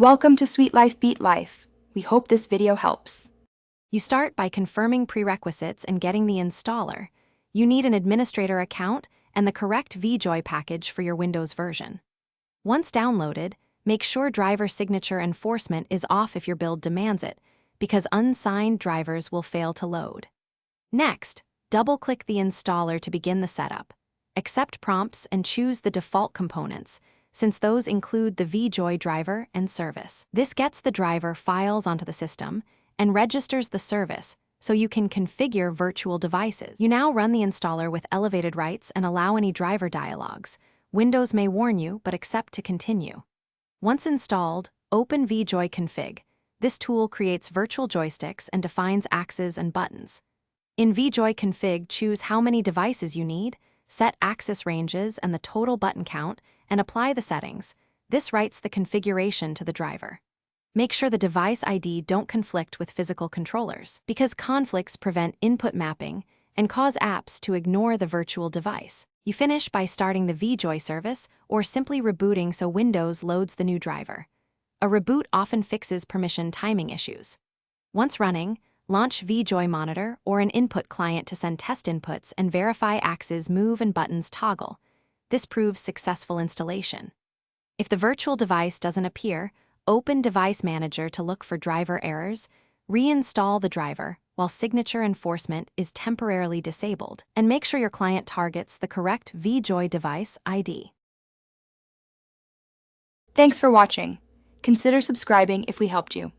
Welcome to Sweet Life Beat Life. We hope this video helps. You start by confirming prerequisites and getting the installer. You need an administrator account and the correct Vjoy package for your Windows version. Once downloaded, make sure driver signature enforcement is off if your build demands it, because unsigned drivers will fail to load. Next, double-click the installer to begin the setup. Accept prompts and choose the default components, since those include the Vjoy driver and service. This gets the driver files onto the system and registers the service so you can configure virtual devices. You now run the installer with elevated rights and allow any driver dialogues. Windows may warn you, but accept to continue. Once installed, open Vjoy config. This tool creates virtual joysticks and defines axes and buttons. In Vjoy config, choose how many devices you need, set axis ranges and the total button count, and apply the settings. This writes the configuration to the driver. Make sure the device ID don't conflict with physical controllers, because conflicts prevent input mapping and cause apps to ignore the virtual device. You finish by starting the Vjoy service or simply rebooting so Windows loads the new driver. A reboot often fixes permission timing issues. Once running, launch Vjoy Monitor or an input client to send test inputs and verify axes move and buttons toggle. This proves successful installation. If the virtual device doesn't appear, open Device Manager to look for driver errors, reinstall the driver while signature enforcement is temporarily disabled, and make sure your client targets the correct Vjoy device ID. Thanks for watching. Consider subscribing if we helped you.